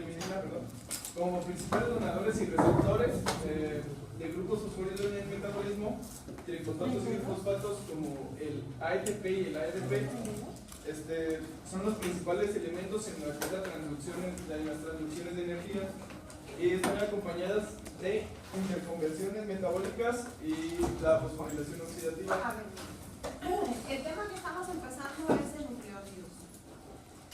pirimidina, perdón, como principales donadores y receptores de grupos fosfórilos en el metabolismo, trifosfatos y fosfatos como el ATP y el ADP, son los principales elementos en lo que es las transducciones de energía, y están acompañadas de interconversiones metabólicas y la fosforilación oxidativa. A ver, el tema que estamos empezando es de nucleótidos.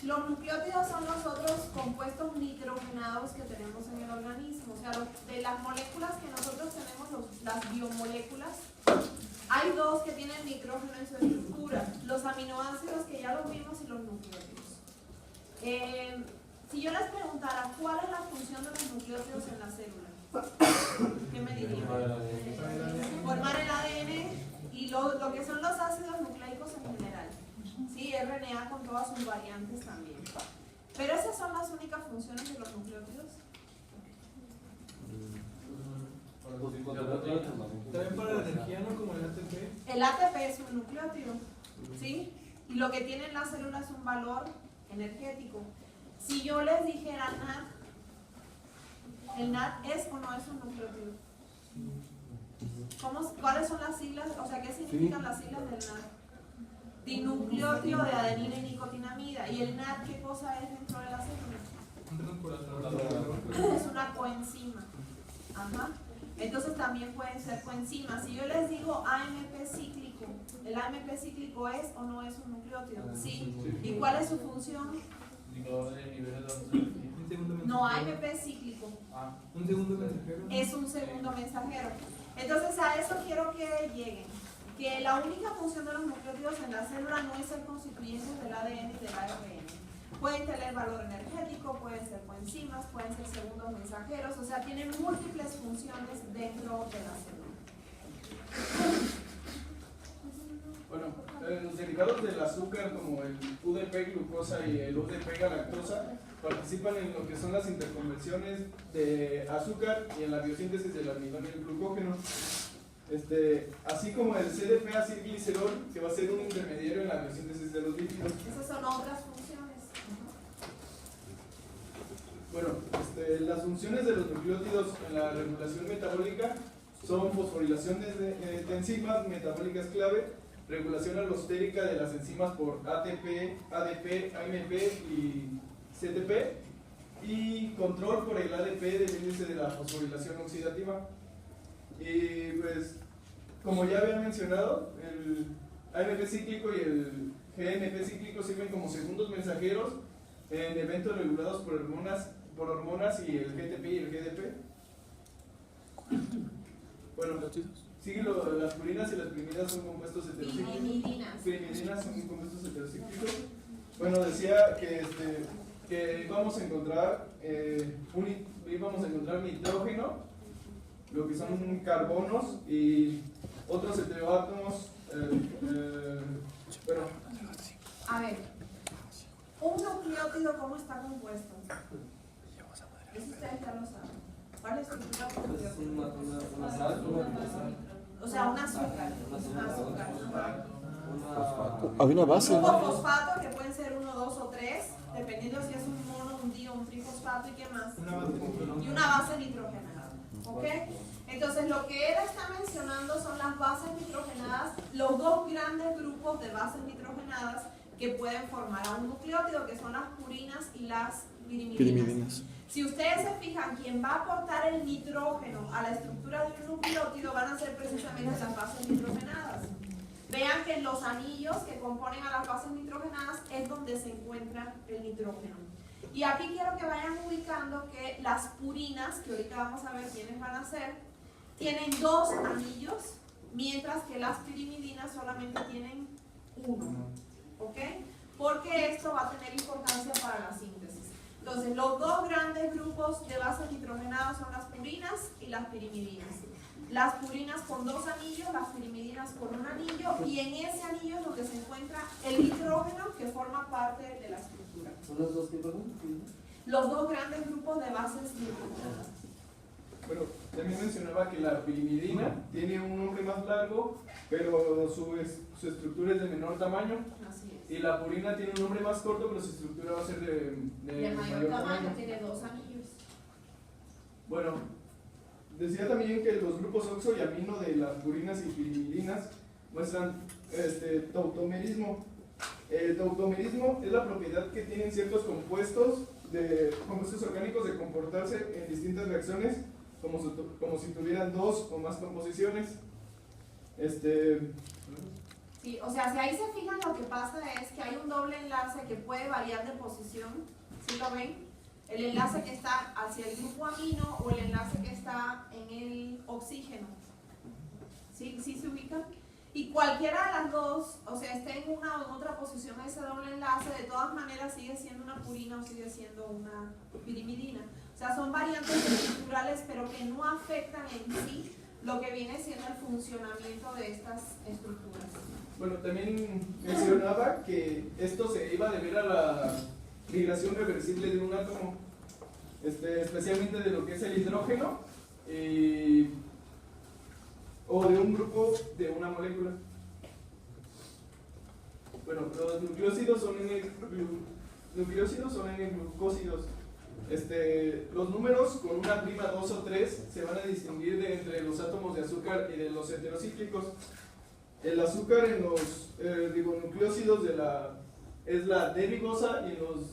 Los nucleótidos son los otros compuestos nitrogenados que tenemos en el organismo. O sea, de las moléculas que nosotros tenemos, las biomoléculas, hay dos que tienen nitrógeno en su estructura: los aminoácidos, que ya los vimos, y los nucleótidos. Si yo les preguntara cuál es la función de los nucleótidos en la célula, ¿qué me dirían? Formar el ADN y lo que son los ácidos nucleicos en general. Sí, RNA con todas sus variantes también. Pero esas son las únicas funciones de los nucleótidos. También para la energía, ¿no? Como el ATP. El ATP es un nucleótido, ¿sí? Y lo que tiene en la célula es un valor energético. Si yo les dijera NAD, ¿el NAD es o no es un nucleótido? ¿Cuáles son las siglas? O sea, ¿qué significan las siglas del NAD? Dinucleótido de adenina y nicotinamida. ¿Y el NAD qué cosa es dentro de la célula? Es una coenzima. Ajá. Entonces también pueden ser coenzimas. Si yo les digo AMP cíclico, ¿el AMP cíclico es o no es un nucleótido? Sí. ¿Y cuál es su función? No, AMP cíclico. Un segundo mensajero. Es un segundo mensajero. Entonces a eso quiero que lleguen. Que la única función de los nucleótidos en la célula no es ser constituyentes del ADN y del ARN. Pueden tener valor energético, pueden ser coenzimas, pueden ser segundos mensajeros, o sea, tienen múltiples funciones dentro de la célula. Bueno, los derivados del azúcar como el UDP glucosa y el UDP galactosa participan en lo que son las interconversiones de azúcar y en la biosíntesis del almidón y el glucógeno. Así como el CDP-acilglicerol, que va a ser un intermediario en la biosíntesis de los lípidos. Esas son otras funciones. Bueno, las funciones de los nucleótidos en la regulación metabólica son fosforilación de enzimas metabólicas clave, regulación alostérica de las enzimas por ATP, ADP, AMP y CTP, y control por el ADP del índice de la fosforilación oxidativa. Y pues, como ya había mencionado, el AMP cíclico y el GMP cíclico sirven como segundos mensajeros en eventos regulados por hormonas y el GTP y el GDP. Bueno, sigue las purinas y las pirimidas son compuestos heterocíclicos. Pirimidinas son compuestos heterocíclicos. Bueno, decía que íbamos a encontrar nitrógeno, lo que son carbonos y otros heteroátomos. Bueno. A ver, un nucleótido, ¿cómo está compuesto? Eso ustedes ya lo saben. ¿Cuál es la estructura de un nucleótido? O sea, un azúcar. Hay una base. Un grupo fosfato, que pueden ser 1, 2 o 3, dependiendo si es un mono, un di o un trifosfato, y qué más. Y una base nitrogenada. ¿Ok? Entonces, lo que él está mencionando son las bases nitrogenadas, los dos grandes grupos de bases nitrogenadas que pueden formar a un nucleótido, que son las purinas y las pirimidinas. Si ustedes se fijan, quien va a aportar el nitrógeno a la estructura de un nucleótido van a ser precisamente las bases nitrogenadas. Vean que en los anillos que componen a las bases nitrogenadas es donde se encuentra el nitrógeno. Y aquí quiero que vayan ubicando que las purinas, que ahorita vamos a ver quiénes van a ser, tienen 2 anillos, mientras que las pirimidinas solamente tienen 1. ¿Ok? Porque esto va a tener importancia para la síntesis. Entonces, los dos grandes grupos de bases nitrogenadas son las purinas y las pirimidinas. Las purinas con 2 anillos, las pirimidinas con 1 anillo, y en ese anillo es donde se encuentra el nitrógeno que forma parte de la estructura. ¿Son los dos tipos? Los dos grandes grupos de bases nitrogenadas. Bueno, también mencionaba que la pirimidina tiene un nombre más largo, pero su estructura es de menor tamaño. Así es. Y la purina tiene un nombre más corto, pero su estructura va a ser de De mayor tamaño, tiene 2 anillos. Bueno, decía también que los grupos oxo y amino de las purinas y pirimidinas muestran tautomerismo. El tautomerismo es la propiedad que tienen ciertos compuestos orgánicos de comportarse en distintas reacciones como si tuvieran dos o más composiciones. Sí, o sea, si ahí se fijan, lo que pasa es que hay un doble enlace que puede variar de posición. ¿Sí lo ven? El enlace que está hacia el grupo amino o el enlace que está en el oxígeno. ¿Sí? ¿Sí se ubican? Y cualquiera de las dos, o sea, esté en una o en otra posición ese doble enlace, de todas maneras sigue siendo una purina o sigue siendo una pirimidina. O sea, son variantes estructurales, pero que no afectan en sí lo que viene siendo el funcionamiento de estas estructuras. Bueno, también mencionaba que esto se iba a deber a la migración reversible de un átomo, especialmente de lo que es el hidrógeno, o de un grupo de una molécula. Bueno, los nucleósidos son N-glucósidos. Los números con una prima 2 o 3 se van a distinguir entre los átomos de azúcar y de los heterocíclicos. El azúcar en los ribonucleósidos es la D-ribosa y en los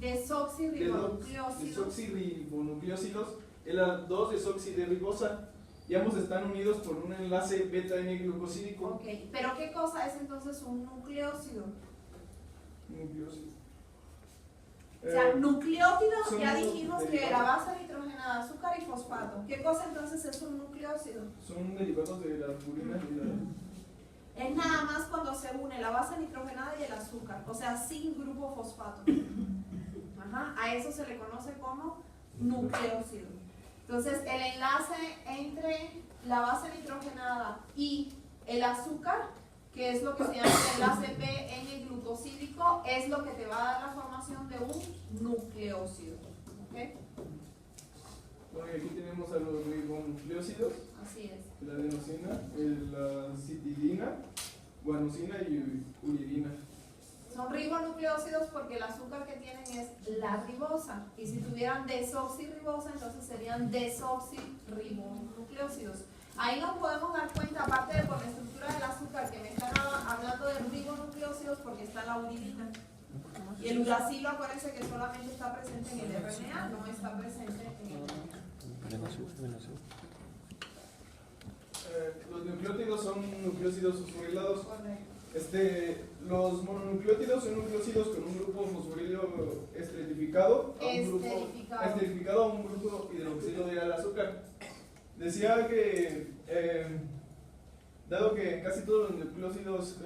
desoxirribonucleósidos es la 2-desoxi-D-ribosa. Y ambos están unidos por un enlace beta-N-glucosídico. Ok, pero ¿qué cosa es entonces un nucleósido? O sea, nucleótidos ya dijimos que era base nitrogenada, azúcar y fosfato. ¿Qué cosa entonces es un nucleósido? Son derivados de la purina y la... Es nada más cuando se une la base nitrogenada y el azúcar, o sea, sin grupo fosfato. Ajá, a eso se le conoce como nucleósido. Entonces, el enlace entre la base nitrogenada y el azúcar, que es lo que se llama el enlace P-N-glucosídico, es lo que te va a dar la formación de un nucleósido. ¿Okay? Bueno, y aquí tenemos a los ribonucleósidos. Así es. La adenosina, la citidina, guanosina y uridina. Son ribonucleósidos porque el azúcar que tienen es la ribosa. Y si tuvieran desoxirribosa, entonces serían desoxirribonucleósidos. Ahí nos podemos dar cuenta, aparte de por la estructura del azúcar, que me están hablando de ribonucleósidos porque está la uridina. Y el uracilo, acuérdense que solamente está presente en el RNA, no está presente en el RNA. Los nucleótidos son nucleósidos fosforilados. Los mononucleótidos son nucleósidos con un grupo fosforilo esterificado a un grupo hidroxilo de azúcar. Decía que, dado que casi todos los nucleósidos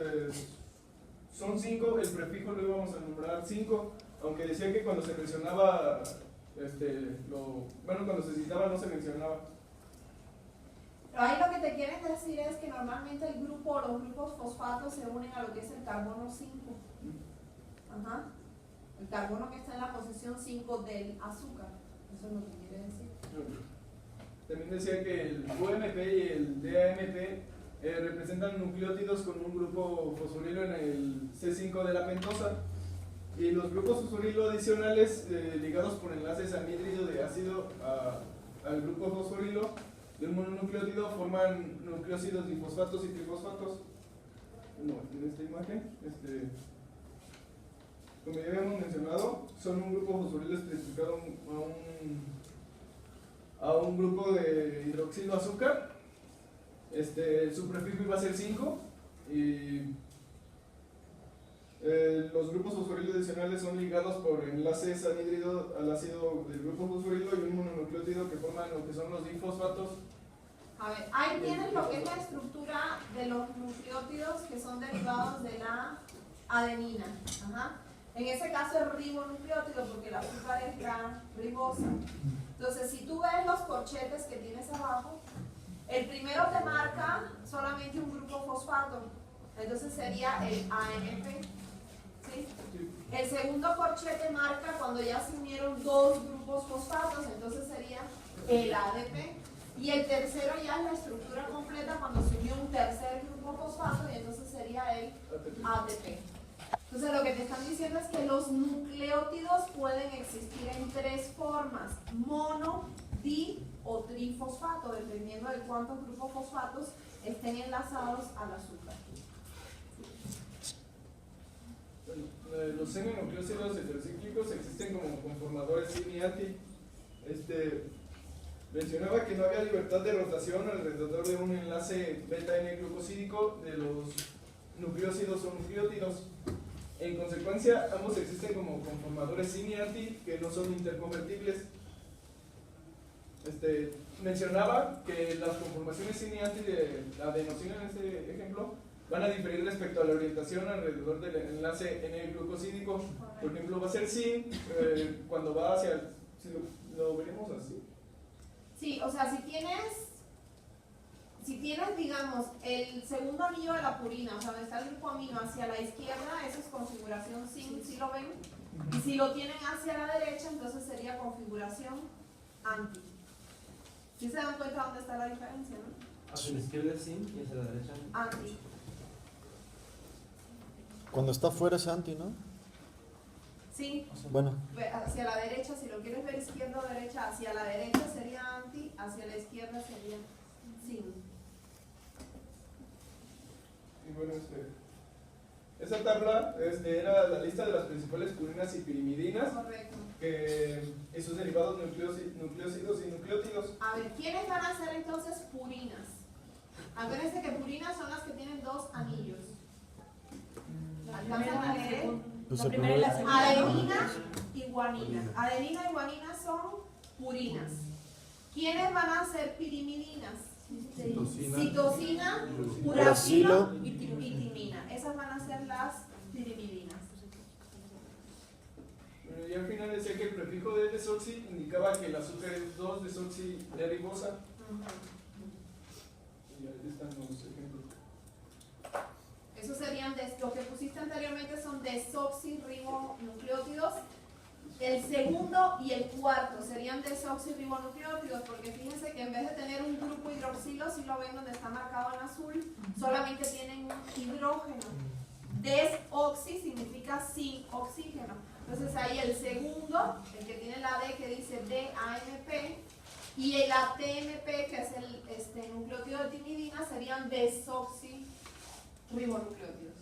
son 5, el prefijo lo íbamos a nombrar 5, aunque decía que cuando se mencionaba, cuando se citaba no se mencionaba. Pero ahí lo que te quieren decir es que normalmente el grupo o los grupos fosfatos se unen a lo que es el carbono 5. Ajá. El carbono que está en la posición 5 del azúcar. Eso es lo que quiere decir. También decía que el UMP y el DAMP representan nucleótidos con un grupo fosforilo en el C5 de la pentosa. Y los grupos fosforilo adicionales ligados por enlaces anhídrido de ácido al grupo fosforilo de un mononucleótido forman nucleósidos difosfatos y trifosfatos. No, en esta imagen, como ya habíamos mencionado, son un grupo fosforilo estrificado a un grupo de hidroxilo azúcar. Su prefijo iba a ser 5 y los grupos fosforilo adicionales son ligados por enlaces anhídrido al ácido del grupo fosforilo y un mononucleótido que forman lo que son los difosfatos. A ver, ahí tienes lo que es la estructura de los nucleótidos que son derivados de la adenina. Ajá. En ese caso es ribonucleótido porque el azúcar es la ribosa. Entonces, si tú ves los corchetes que tienes abajo, el primero te marca solamente un grupo fosfato, entonces sería el ANP. ¿Sí? El segundo corchete marca cuando ya se unieron dos grupos fosfatos, entonces sería el ADP. Y el tercero ya es la estructura completa cuando se unió un tercer grupo fosfato y entonces sería el ATP. Entonces lo que te están diciendo es que los nucleótidos pueden existir en 3 formas: mono, di o trifosfato, dependiendo de cuántos grupos fosfatos estén enlazados al azúcar. Los N-nucleósidos heterocíclicos existen como conformadores sin y anti. Mencionaba que no había libertad de rotación alrededor de un enlace beta-N-glucosídico de los nucleósidos o nucleótidos. En consecuencia, ambos existen como conformadores sin y anti que no son interconvertibles. Mencionaba que las conformaciones sin y anti de la adenosina en este ejemplo van a diferir respecto a la orientación alrededor del enlace N-glucosídico. Por ejemplo, va a ser sin cuando va hacia el, si lo veremos así. Sí, o sea, si tienes, digamos, el segundo anillo de la purina, o sea, donde está el grupo amino hacia la izquierda, eso es configuración sin, ¿sí lo ven? Y si lo tienen hacia la derecha, entonces sería configuración anti. ¿Sí se dan cuenta dónde está la diferencia, no? Hacia la izquierda sin y hacia la derecha Anti. Cuando está fuera es anti, ¿no? Sí, Bueno, hacia la derecha, si lo quieres ver izquierda o derecha, hacia la derecha sería anti, hacia la izquierda sería sin. Y bueno, esa tabla era la lista de las principales purinas y pirimidinas, Correcto. y sus derivados nucleósidos y nucleótidos. A ver, ¿quiénes van a ser entonces purinas? Acuérdense que purinas son las que tienen 2 anillos. ¿Alcanzan a leer? pues La el primera y la primero- segunda. Adenina y guanina. Adenina y guanina son purinas. ¿Quiénes van a ser pirimidinas? Citosina, uracilo y timina. Esas van a ser las pirimidinas. Y al final decía que el prefijo de desoxi indicaba que el azúcar es 2-desoxideribosa. Y ahí están los ejemplos. Esos serían, lo que pusiste anteriormente son desoxirribonucleótidos. El segundo y el cuarto serían desoxirribonucleótidos, porque fíjense que en vez de tener un grupo hidroxilo, si lo ven donde está marcado en azul, solamente tienen un hidrógeno. Desoxi significa sin oxígeno. Entonces ahí el segundo, el que tiene la D que dice DAMP, y el ATMP, que es el nucleótido de timidina, serían desoxirribonucleótidos.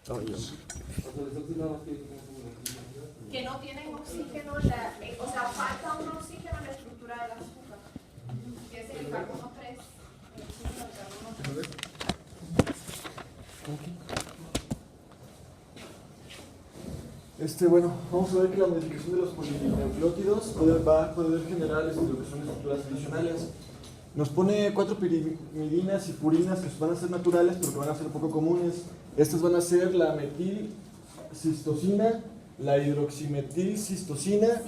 Oh, yo. o sea, los oxidados Que no tienen oxígeno, o sea, falta un oxígeno en la estructura del azúcar, que es el carbono 3. El oxígeno del carbono 3. Bueno, vamos a ver que la modificación de los polinucleótidos va a poder generar lo que son estructuras adicionales. Nos pone 4 pirimidinas y purinas que van a ser naturales, pero que van a ser poco comunes. Estas van a ser la metilcistosina, la hidroximetilcistosina,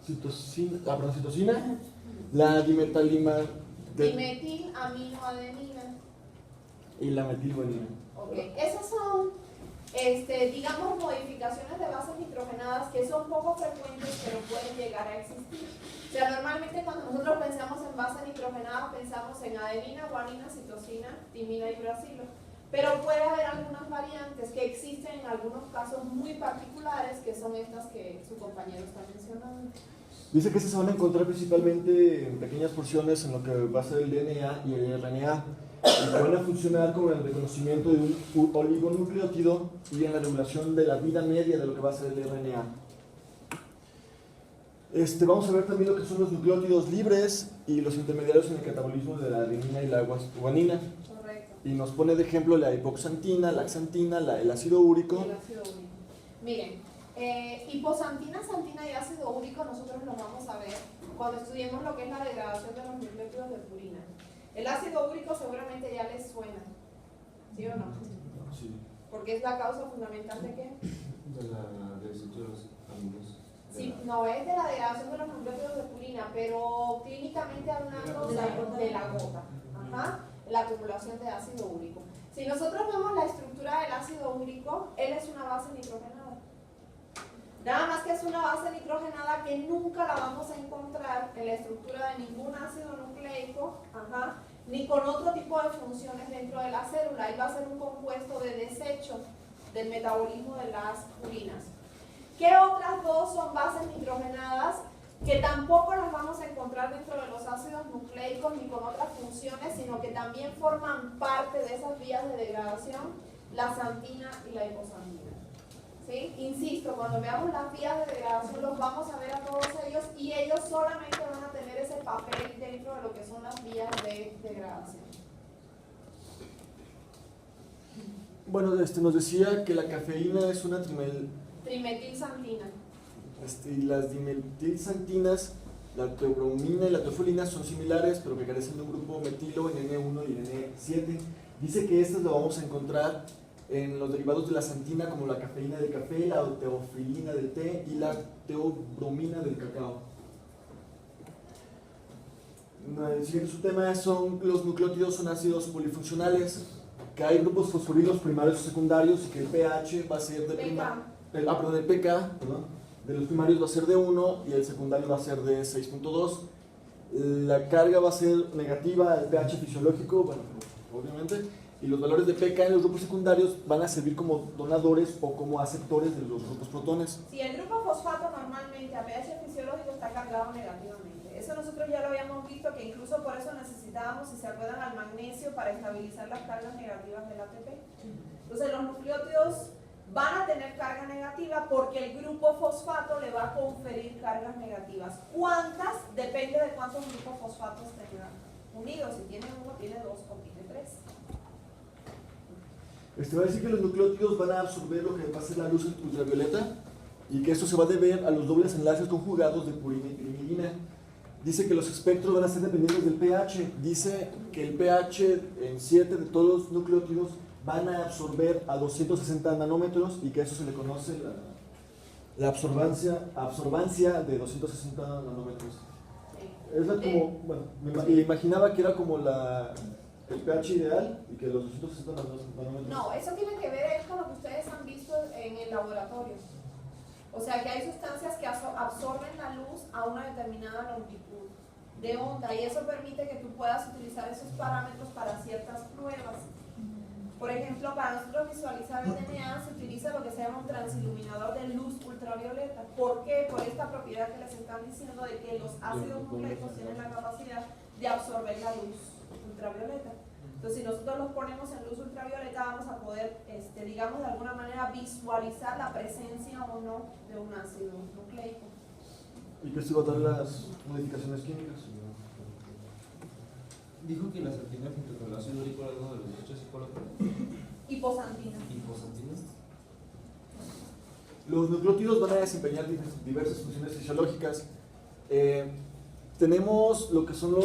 citosina, la Dimetilaminoadenina. y la metilguanina. Ok, esas son, digamos, modificaciones de bases nitrogenadas que son poco frecuentes, pero pueden llegar a existir. O sea, normalmente cuando nosotros pensamos en base nitrogenada, pensamos en adenina, guanina, citosina, timina y uracilo. Pero puede haber algunas variantes que existen en algunos casos muy particulares, que son estas que su compañero está mencionando. Dice que estas se van a encontrar principalmente en pequeñas porciones en lo que va a ser el DNA y el RNA, y que van a funcionar como el reconocimiento de un oligonucleótido y en la regulación de la vida media de lo que va a ser el RNA. Vamos a ver también lo que son los nucleótidos libres y los intermediarios en el catabolismo de la adenina y la guanina. Correcto. Y nos pone de ejemplo la hipoxantina, la xantina, el ácido úrico. El ácido úrico. Miren, hipoxantina, xantina y ácido úrico nosotros lo vamos a ver cuando estudiemos lo que es la degradación de los nucleótidos de purina. El ácido úrico seguramente ya les suena, ¿sí o no? Sí. Porque es la causa fundamental de qué. de la desestructuración aminosa. Sí, no es de la degradación de los nucleótidos de purina, pero clínicamente hablando de la gota. Ajá, la acumulación de ácido úrico. Si nosotros vemos la estructura del ácido úrico, él es una base nitrogenada. Nada más que es una base nitrogenada que nunca la vamos a encontrar en la estructura de ningún ácido nucleico, ni con otro tipo de funciones dentro de la célula. Él va a ser un compuesto de desecho del metabolismo de las urinas. ¿Qué otras dos son bases nitrogenadas que tampoco las vamos a encontrar dentro de los ácidos nucleicos ni con otras funciones, sino que también forman parte de esas vías de degradación? La xantina y la hipoxantina. ¿Sí? Insisto, cuando veamos las vías de degradación los vamos a ver a todos ellos y ellos solamente van a tener ese papel dentro de lo que son las vías de degradación. Bueno, nos decía que la cafeína es una Trimetilxantina. y las dimetilxantinas, la teobromina y la teofilina son similares, pero que carecen de un grupo metilo en N1 y en N7. Dice que estas lo vamos a encontrar en los derivados de la xantina, como la cafeína del café, la teofilina del té y la teobromina del cacao. El siguiente subtema son los nucleótidos, son ácidos polifuncionales, que hay grupos fosforilos primarios y secundarios y que el pH va a ser de el pK, de los primarios va a ser de 1 y el secundario va a ser de 6.2. La carga va a ser negativa, el pH fisiológico, bueno, obviamente, y los valores de pK en los grupos secundarios van a servir como donadores o como aceptores de los grupos protones. Si el grupo fosfato normalmente a pH fisiológico está cargado negativamente, eso nosotros ya lo habíamos visto, que incluso por eso necesitábamos, si se acuerdan, al magnesio para estabilizar las cargas negativas del ATP. Entonces los nucleótidos van a tener carga negativa porque el grupo fosfato le va a conferir cargas negativas. ¿Cuántas? Depende de cuántos grupos fosfatos tengan unidos. Si tiene uno, tiene dos o tiene tres. Va a decir que los nucleótidos van a absorber lo que pasa en la luz ultravioleta y que esto se va a deber a los dobles enlaces conjugados de purina y pirimidina. Dice que los espectros van a ser dependientes del pH. Dice que el pH en 7 de todos los nucleótidos van a absorber a 260 nanómetros y que a eso se le conoce la absorbancia de 260 nanómetros. Es como, bueno, me imaginaba que era como el pH ideal y que los 260 nanómetros. No, eso tiene que ver con lo que ustedes han visto en el laboratorio. O sea que hay sustancias que absorben la luz a una determinada longitud de onda y eso permite que tú puedas utilizar esos parámetros para ciertas pruebas. Por ejemplo, para nosotros visualizar el DNA se utiliza lo que se llama un transiluminador de luz ultravioleta. ¿Por qué? Por esta propiedad que les están diciendo de que los ácidos nucleicos tienen la capacidad de absorber la luz ultravioleta. Entonces, si nosotros los ponemos en luz ultravioleta, vamos a poder, digamos, de alguna manera visualizar la presencia o no de un ácido nucleico. ¿Y qué se va a dar las modificaciones químicas? Dijo que la xantina junto con el ácido úrico era uno de los desechos psicólogos. Hipoxantina. ¿Hipoxantina? Los nucleótidos van a desempeñar diversas funciones fisiológicas. Tenemos lo que son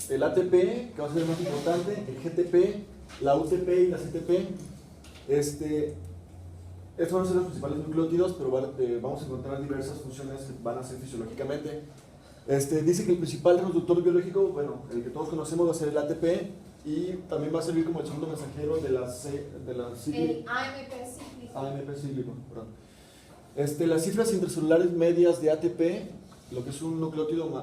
el ATP, que va a ser el más importante, el GTP, la UTP y la CTP. Estos van a ser los principales nucleótidos, pero vamos a encontrar diversas funciones que van a ser fisiológicamente. Dice que el principal reductor biológico, bueno, el que todos conocemos va a ser el ATP y también va a servir como el segundo mensajero de la el AMP cíclico. AMP cíclico, perdón. Las cifras intracelulares medias de ATP, lo que es un nucleótido lo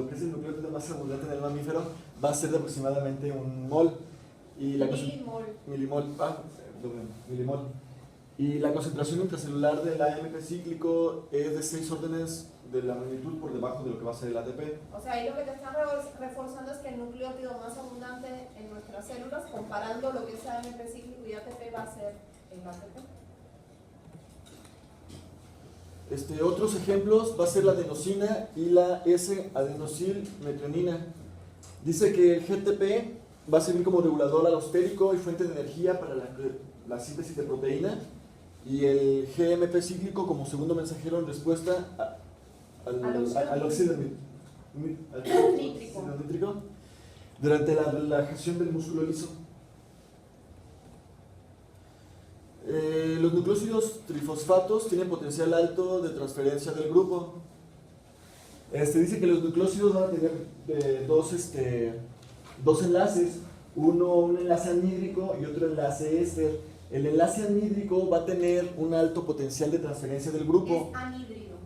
que es el nucleótido más abundante en el mamífero, va a ser de aproximadamente un mol. Y la milimol. Y la concentración intracelular del AMP cíclico es de 6 órdenes de la magnitud por debajo de lo que va a ser el ATP. O sea, ahí lo que te están reforzando es que el nucleótido más abundante en nuestras células, comparando lo que es AMP cíclico y ATP, va a ser el ATP. Otros ejemplos va a ser la adenosina y la S-adenosilmetionina. Dice que el GTP va a servir como regulador alostérico y fuente de energía para la síntesis de proteína, y el GMP cíclico como segundo mensajero en respuesta al óxido nítrico durante la relajación del músculo liso. Los nucleósidos trifosfatos tienen potencial alto de transferencia del grupo. Dice que los nucleósidos van a tener dos enlaces, un enlace anhídrico y otro enlace éster. El enlace anhídrico va a tener un alto potencial de transferencia del grupo. Es anhídrido.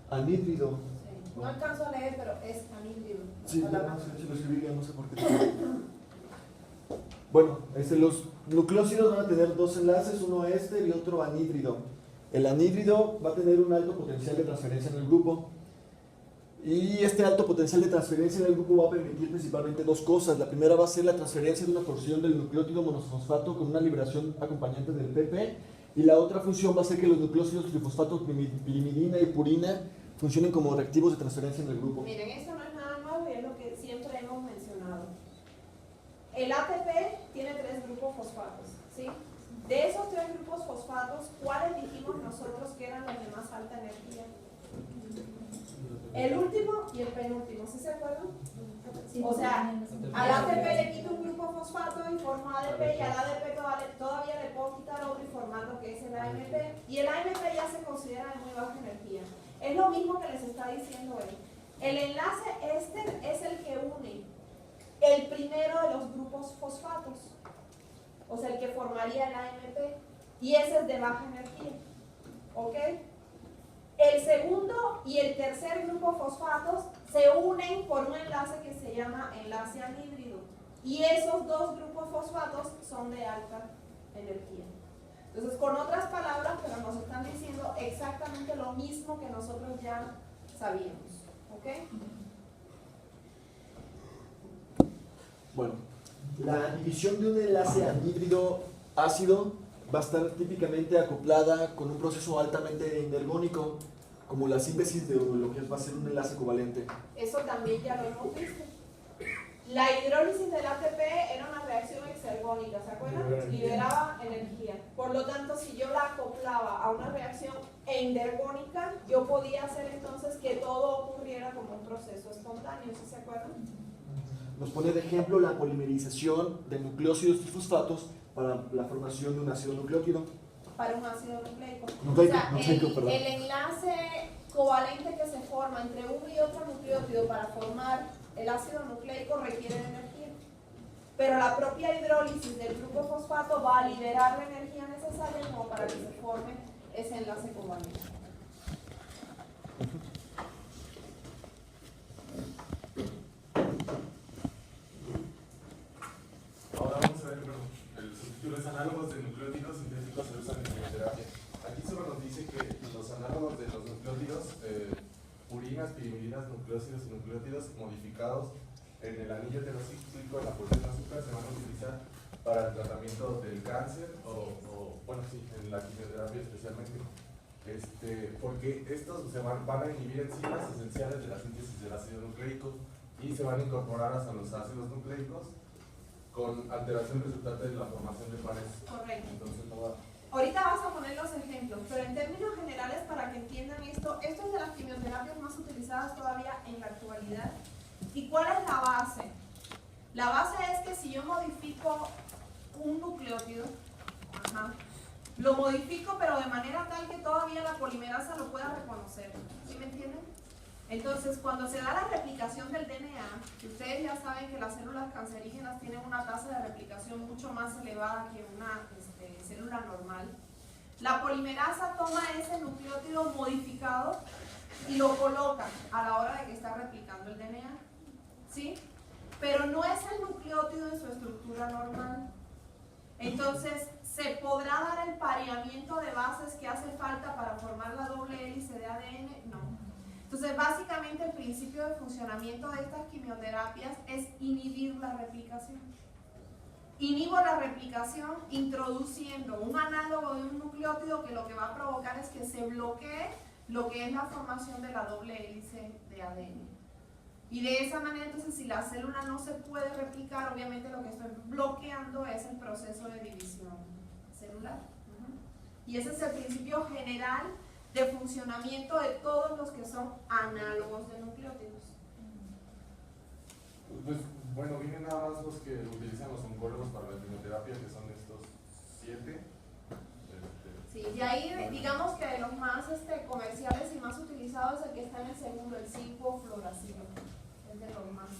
Anhídrido. Sí. No alcanzo a leer, pero es anhídrido. Sí, no sé si lo escribí bien, no sé por qué. Bueno, los nucleósidos van a tener dos enlaces, uno éster y otro anhídrido. El anhídrido va a tener un alto potencial de transferencia en el grupo. Y este alto potencial de transferencia en el grupo va a permitir principalmente dos cosas. La primera va a ser la transferencia de una porción del nucleótido monofosfato con una liberación acompañante del PP. Y la otra función va a ser que los nucleósidos trifosfatos pirimidina y purina funcionen como reactivos de transferencia en el grupo. Miren, esto no es nada nuevo y es lo que siempre hemos mencionado. El ATP tiene 3 grupos fosfatos, ¿sí? De esos 3 grupos fosfatos, ¿cuáles dijimos nosotros que eran los de más alta energía? El último y el penúltimo, ¿sí se acuerdan? O sea, al ATP le quito un grupo fosfato y formo ADP, y al ADP todavía le puedo quitar otro y formar lo que es el AMP, y el AMP ya se considera de muy baja energía. Es lo mismo que les está diciendo él. El enlace éster es el que une el primero de los grupos fosfatos, o sea, el que formaría el AMP, y ese es de baja energía, ¿ok? El segundo y el tercer grupo fosfatos se unen por un enlace que se llama enlace anhídrido, y esos dos grupos fosfatos son de alta energía. Entonces, con otras palabras, pero nos están diciendo exactamente lo mismo que nosotros ya sabíamos, ¿ok? Bueno, la división de un enlace anhídrido ácido va a estar típicamente acoplada con un proceso altamente energónico, como la síntesis de lo que va a ser un enlace covalente. Eso también ya lo hemos visto. La hidrólisis del ATP era una reacción exergónica, ¿se acuerdan? Liberaba energía. Por lo tanto, si yo la acoplaba a una reacción endergónica, yo podía hacer entonces que todo ocurriera como un proceso espontáneo, ¿sí se acuerdan? Nos pone de ejemplo la polimerización de nucleósidos trifosfatos para la formación de un ácido nucleótido. Para un ácido nucleico. Perdón. El enlace covalente que se forma entre uno y otro nucleótido para formar el ácido nucleico requiere de energía. Pero la propia hidrólisis del grupo fosfato va a liberar la energía necesaria como para que se forme ese enlace covalente. Ahora vamos a ver, el subtítulo es análogos de nucleótidos sintéticos se usan en quimioterapia. Aquí solo nos dice que los análogos de los nucleótidos, purinas, pirimidinas, nucleósidos y nucleótidos modificados en el anillo heterocíclico de la porción de azúcar se van a utilizar para el tratamiento del cáncer bueno, sí, en la quimioterapia especialmente. Porque estos van a inhibir enzimas esenciales de la síntesis del ácido nucleico y se van a incorporar hasta los ácidos nucleicos con alteración resultante de la formación de pares. Correcto. Entonces no va. Ahorita vas a poner los ejemplos, pero en términos generales, para que entiendan esto es de las quimioterapias más utilizadas todavía en la actualidad. ¿Y cuál es la base? La base es que si yo modifico un nucleótido, lo modifico pero de manera tal que todavía la polimerasa lo pueda reconocer. ¿Sí me entienden? Entonces, cuando se da la replicación del DNA, que ustedes ya saben que las células cancerígenas tienen una tasa de replicación mucho más elevada que una célula normal, la polimerasa toma ese nucleótido modificado y lo coloca a la hora de que está replicando el DNA, ¿sí? Pero no es el nucleótido en su estructura normal. Entonces, ¿se podrá dar el pareamiento de bases que hace falta para formar la doble hélice de ADN? No. Entonces, básicamente el principio de funcionamiento de estas quimioterapias es inhibir la replicación. Inhibo la replicación introduciendo un análogo de un nucleótido que lo que va a provocar es que se bloquee lo que es la formación de la doble hélice de ADN. Y de esa manera, entonces, si la célula no se puede replicar, obviamente lo que estoy bloqueando es el proceso de división celular. Y ese es el principio general de funcionamiento de todos los que son análogos de nucleótidos. Pues bueno, vienen nada más los que utilizan los oncólogos para la quimioterapia, que son estos 7. Sí, y ahí digamos que de los más comerciales y más utilizados es el que está en el segundo, el 5-fluoracilo. Es de los más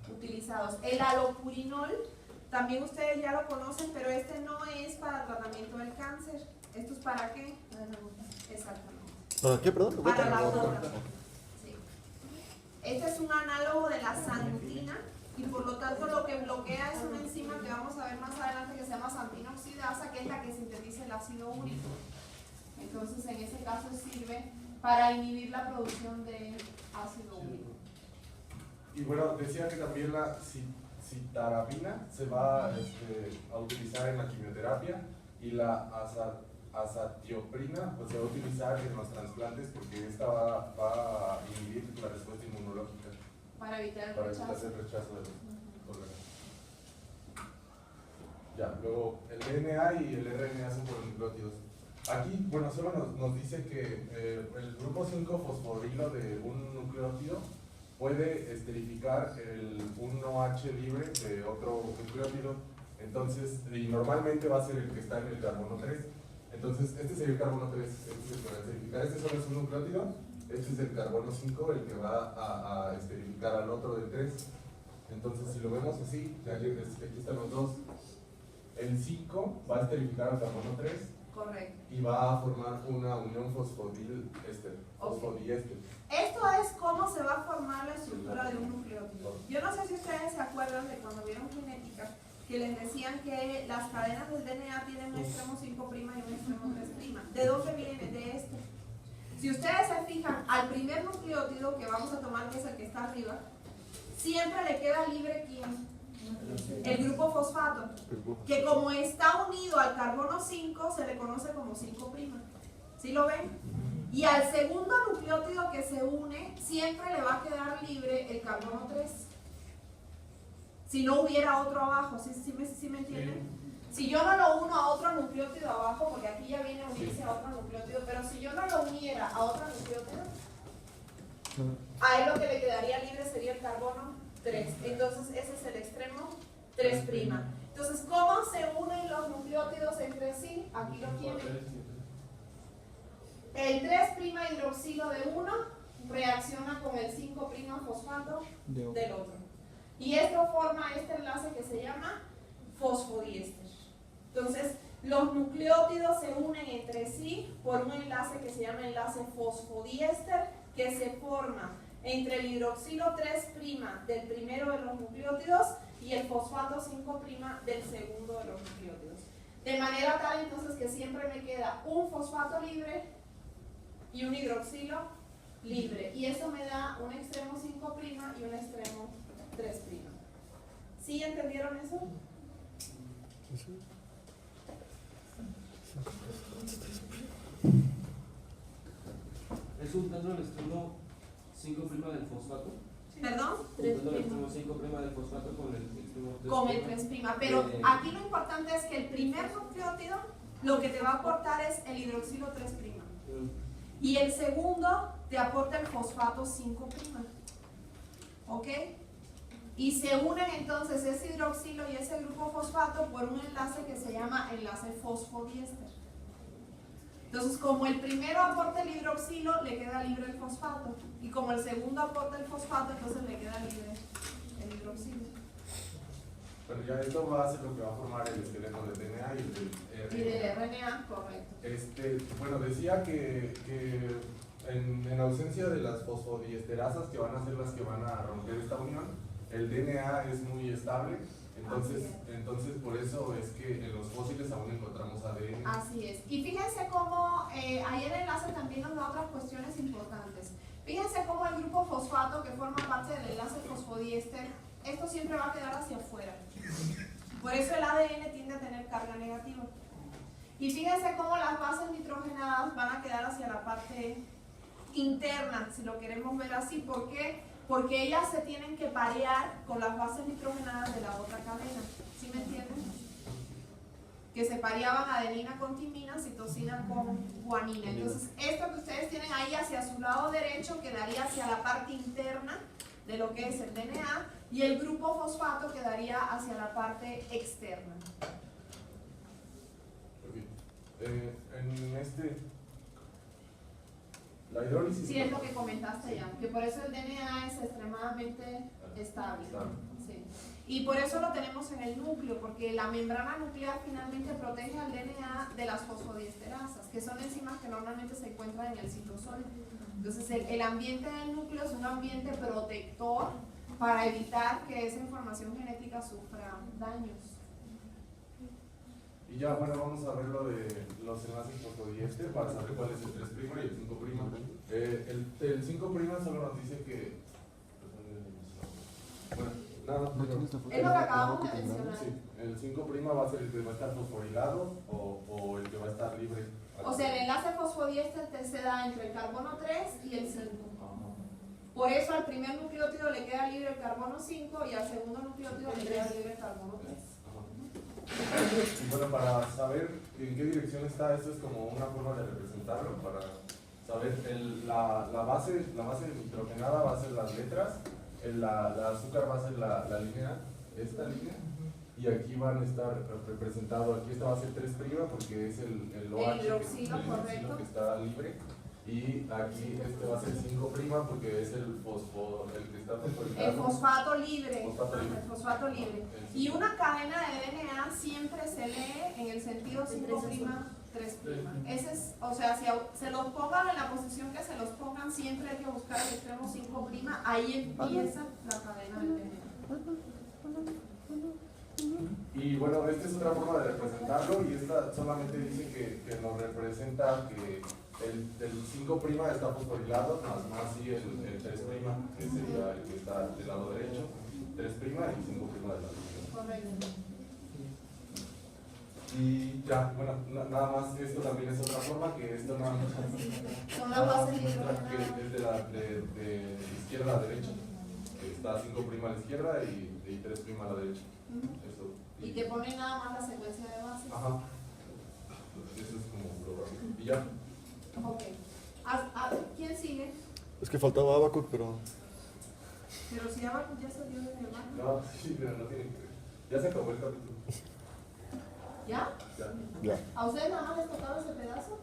utilizados. El alopurinol, también ustedes ya lo conocen, pero este no es para tratamiento del cáncer. ¿Esto es para qué? Exactamente. ¿Para qué, perdón? Para la gota. Sí. Este es un análogo de la santina y por lo tanto lo que bloquea es una enzima que vamos a ver más adelante que se llama santina oxidasa, que es la que sintetiza el ácido úrico. Entonces en ese caso sirve para inhibir la producción de ácido úrico. Y bueno, decía que también la citarabina se va a utilizar en la quimioterapia y la azatioprina pues, se va a utilizar en los trasplantes porque esta va a inhibir la respuesta inmunológica Para evitar el para rechazo. evitar el rechazo de los órganos. Ya, luego el DNA y el RNA son polinucleótidos. Aquí, bueno, solo nos dice que el grupo 5-fosforilo de un nucleótido puede esterificar un OH libre de otro nucleótido. Entonces, y normalmente va a ser el que está en el carbono 3. Entonces, este sería el carbono 3, este es el que va a esterificar. Este solo es un nucleótido, este es el carbono 5, el que va a esterificar al otro del 3. Entonces, si lo vemos así, aquí están los dos. El 5 va a esterificar al carbono 3. Correcto. Y va a formar una unión fosfodiéster. Esto es cómo se va a formar la estructura de un nucleótido. Yo no sé si ustedes se acuerdan de cuando vieron genética, que les decían que las cadenas del DNA tienen un extremo 5' y un extremo 3'. ¿De dónde viene? De este. Si ustedes se fijan, al primer nucleótido que vamos a tomar, que es el que está arriba, siempre le queda libre ¿quién? El grupo fosfato, que como está unido al carbono 5, se le conoce como 5'. ¿Sí lo ven? Y al segundo nucleótido que se une, siempre le va a quedar libre el carbono 3. Si no hubiera otro abajo, ¿sí me entienden? Si yo no lo uno a otro nucleótido abajo, porque aquí ya viene a unirse a otro nucleótido, pero si yo no lo uniera a otro nucleótido, a él lo que le quedaría libre sería el carbono 3. Entonces ese es el extremo 3'. Entonces, ¿cómo se unen los nucleótidos entre sí? Aquí lo tienen. El 3' hidroxilo de uno reacciona con el 5' fosfato del otro. Y esto forma este enlace que se llama fosfodiéster. Entonces, los nucleótidos se unen entre sí por un enlace que se llama enlace fosfodiéster, que se forma entre el hidroxilo 3' del primero de los nucleótidos y el fosfato 5' del segundo de los nucleótidos. De manera tal entonces que siempre me queda un fosfato libre y un hidroxilo libre. Y eso me da un extremo 5' y un extremo 3'. ¿Sí entendieron eso? ¿Es juntando el extremo 5' del fosfato? ¿Perdón? Juntando el extremo 5' del fosfato con el extremo 3'. Con el 3'. Pero aquí lo importante es que el primer nucleótido lo que te va a aportar es el hidroxilo 3'. Y el segundo te aporta el fosfato 5'. ¿Ok? Y se unen entonces ese hidroxilo y ese grupo fosfato por un enlace que se llama enlace fosfodiéster. Entonces, como el primero aporta el hidroxilo, le queda libre el fosfato. Y como el segundo aporta el fosfato, entonces le queda libre el hidroxilo. Bueno, ya esto va a ser lo que va a formar el esqueleto del DNA y el Y del RNA, correcto. Bueno, decía que en ausencia de las fosfodiesterasas, que van a ser las que van a romper esta unión, el DNA es muy estable. Entonces por eso es que en los fósiles aún encontramos ADN. Así es. Y fíjense cómo, ahí el enlace también nos da otras cuestiones importantes. Fíjense cómo el grupo fosfato que forma parte del enlace fosfodiéster, esto siempre va a quedar hacia afuera. Por eso el ADN tiende a tener carga negativa. Y fíjense cómo las bases nitrogenadas van a quedar hacia la parte interna, si lo queremos ver así. ¿Por qué? Porque ellas se tienen que parear con las bases nitrogenadas de la otra cadena. ¿Sí me entienden? Que se pareaban adenina con timina, citosina con guanina. Entonces, esto que ustedes tienen ahí hacia su lado derecho quedaría hacia la parte interna de lo que es el DNA y el grupo fosfato quedaría hacia la parte externa. La hidrólisis. Sí, es lo que comentaste ya, que por eso el DNA es extremadamente estable. Sí. Y por eso lo tenemos en el núcleo, porque la membrana nuclear finalmente protege al DNA de las fosfodiesterasas, que son enzimas que normalmente se encuentran en el citosol. Entonces el ambiente del núcleo es un ambiente protector para evitar que esa información genética sufra daños. Y ya, bueno, vamos a ver lo de los enlaces fosfodiéster para saber cuál es el 3' y el 5'. El 5' solo nos dice que... Bueno, nada más. Es lo que acabamos de mencionar. Sí, el 5' va a ser el que va a estar fosforilado o el que va a estar libre. O sea, el enlace fosfodiéster se da entre el carbono 3 y el 5. Ajá. Por eso al primer nucleótido le queda libre el carbono 5 y al segundo nucleótido le queda libre el carbono 3. Y bueno, para saber en qué dirección está, esto es como una forma de representarlo, para saber la base nitrogenada va a ser las letras, la azúcar va a ser la línea, esta línea, y aquí van a estar representados, aquí esta va a ser 3' porque es el OH, hidroxilo, correcto, que está libre, y aquí este va a ser 5' porque es el que está fosforilado. El fosfato libre. Fosfato libre. El fosfato libre. Y una cadena de DNA siempre se lee en el sentido 5', 3'. Ese es, o sea, si se los pongan en la posición que se los pongan, siempre hay que buscar el extremo 5', ahí empieza la cadena de DNA. Y bueno, esta es otra forma de representarlo y esta solamente dice que nos representa que el 5' está fosforilado, más sí el 3', que sería el que está del lado derecho, 3' y 5' del lado izquierdo. Correcto. Y ya, bueno, nada más, esto también es otra forma, que esto nada más Son las bases que hidrogenadas. es de izquierda a derecha, que está 5' a la izquierda y 3' a la derecha. Eso. Y que pone nada más la secuencia de bases. Ajá. Eso es como lo básico. Y ya. Ok. ¿Quién sigue? Es que faltaba Abacuc, pero... Pero si ya se dio de mi hermano. No, sí, pero no tiene que ver. Ya se acabó el capítulo. ¿Ya? Ya. Ya. ¿A ustedes nada más les tocaba ese pedazo?